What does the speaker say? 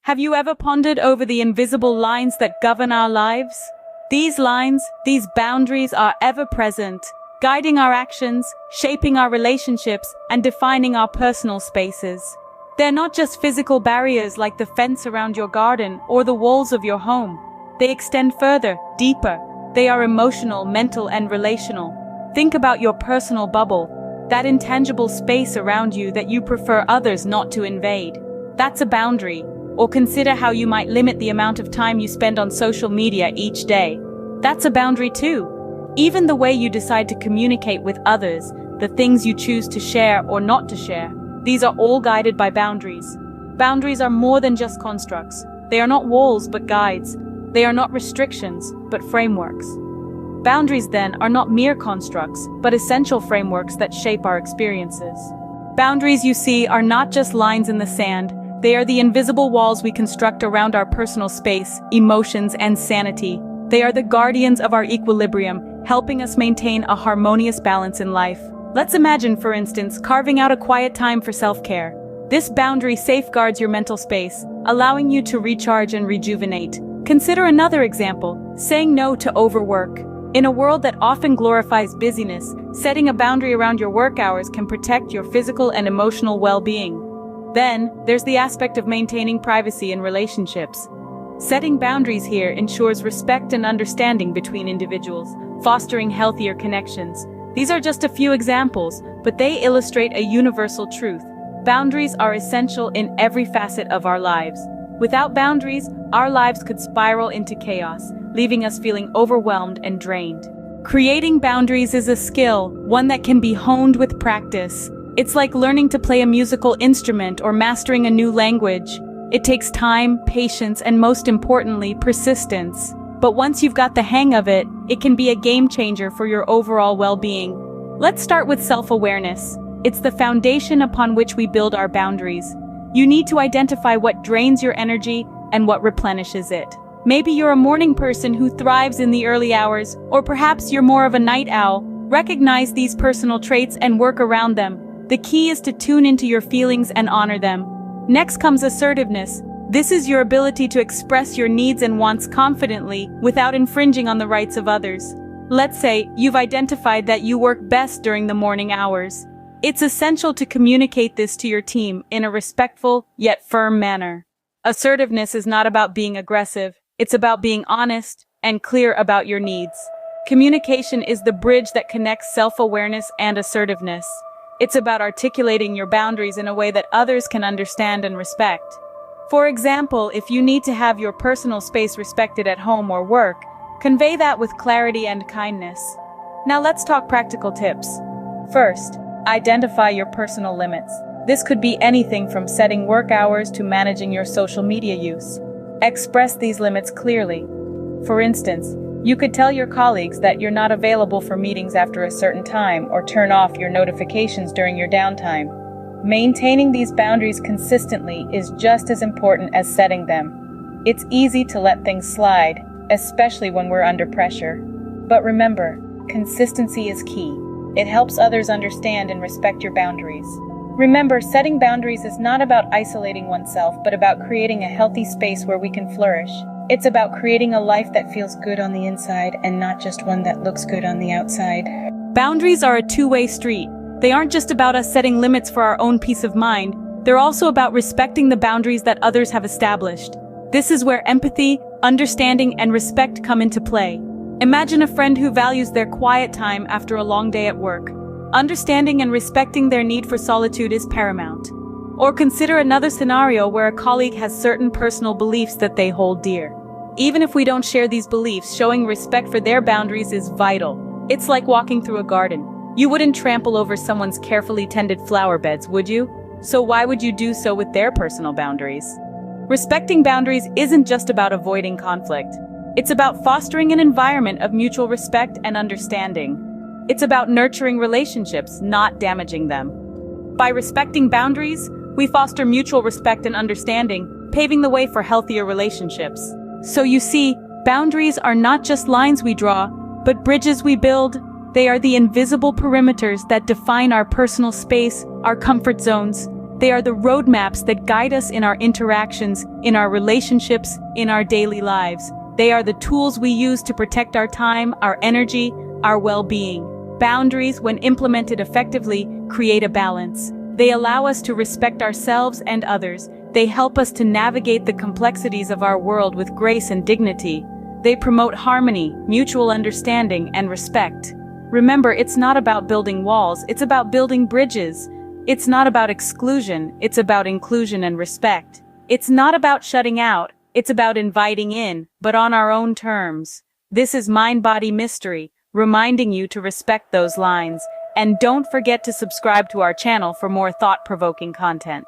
Have you ever pondered over the invisible lines that govern our lives? These lines, these boundaries are ever present, guiding our actions, shaping our relationships, and defining our personal spaces. They're not just physical barriers like the fence around your garden or the walls of your home. They extend further, deeper. They are emotional, mental, and relational. Think about your personal bubble, that intangible space around you that you prefer others not to invade. That's a boundary. Or consider how you might limit the amount of time you spend on social media each day. That's a boundary too. Even the way you decide to communicate with others, the things you choose to share or not to share, these are all guided by boundaries. Boundaries are more than just constructs. They are not walls but guides. They are not restrictions but frameworks. Boundaries then are not mere constructs but essential frameworks that shape our experiences. Boundaries, you see, are not just lines in the sand. They are the invisible walls we construct around our personal space, emotions, and sanity. They are the guardians of our equilibrium, helping us maintain a harmonious balance in life. Let's imagine, for instance, carving out a quiet time for self-care. This boundary safeguards your mental space, allowing you to recharge and rejuvenate. Consider another example, saying no to overwork. In a world that often glorifies busyness, setting a boundary around your work hours can protect your physical and emotional well-being. Then, there's the aspect of maintaining privacy in relationships. Setting boundaries here ensures respect and understanding between individuals, fostering healthier connections. These are just a few examples, but they illustrate a universal truth. Boundaries are essential in every facet of our lives. Without boundaries, our lives could spiral into chaos, leaving us feeling overwhelmed and drained. Creating boundaries is a skill, one that can be honed with practice. It's like learning to play a musical instrument or mastering a new language. It takes time, patience, and most importantly, persistence. But once you've got the hang of it, it can be a game changer for your overall well-being. Let's start with self-awareness. It's the foundation upon which we build our boundaries. You need to identify what drains your energy and what replenishes it. Maybe you're a morning person who thrives in the early hours, or perhaps you're more of a night owl. Recognize these personal traits and work around them. The key is to tune into your feelings and honor them. Next comes assertiveness. This is your ability to express your needs and wants confidently without infringing on the rights of others. Let's say you've identified that you work best during the morning hours. It's essential to communicate this to your team in a respectful yet firm manner. Assertiveness is not about being aggressive. It's about being honest and clear about your needs. Communication is the bridge that connects self-awareness and assertiveness. It's about articulating your boundaries in a way that others can understand and respect. For example, if you need to have your personal space respected at home or work, convey that with clarity and kindness. Now let's talk practical tips. First, identify your personal limits. This could be anything from setting work hours to managing your social media use. Express these limits clearly. For instance, you could tell your colleagues that you're not available for meetings after a certain time or turn off your notifications during your downtime. Maintaining these boundaries consistently is just as important as setting them. It's easy to let things slide, especially when we're under pressure. But remember, consistency is key. It helps others understand and respect your boundaries. Remember, setting boundaries is not about isolating oneself, but about creating a healthy space where we can flourish. It's about creating a life that feels good on the inside and not just one that looks good on the outside. Boundaries are a two-way street. They aren't just about us setting limits for our own peace of mind. They're also about respecting the boundaries that others have established. This is where empathy, understanding, and respect come into play. Imagine a friend who values their quiet time after a long day at work. Understanding and respecting their need for solitude is paramount. Or consider another scenario where a colleague has certain personal beliefs that they hold dear. Even if we don't share these beliefs, showing respect for their boundaries is vital. It's like walking through a garden. You wouldn't trample over someone's carefully tended flower beds, would you? So why would you do so with their personal boundaries? Respecting boundaries isn't just about avoiding conflict. It's about fostering an environment of mutual respect and understanding. It's about nurturing relationships, not damaging them. By respecting boundaries, we foster mutual respect and understanding, paving the way for healthier relationships. So you see, boundaries are not just lines we draw, but bridges we build. They are the invisible perimeters that define our personal space, our comfort zones, They are the roadmaps that guide us in our interactions, in our relationships, in our daily lives. They are the tools we use to protect our time, our energy, our well-being. Boundaries, when implemented effectively, create a balance. They allow us to respect ourselves and others. They help us to navigate the complexities of our world with grace and dignity. They promote harmony, mutual understanding, and respect. Remember, it's not about building walls, it's about building bridges. It's not about exclusion, it's about inclusion and respect. It's not about shutting out, it's about inviting in, but on our own terms. This is Mind Body Mystery, reminding you to respect those lines. And don't forget to subscribe to our channel for more thought-provoking content.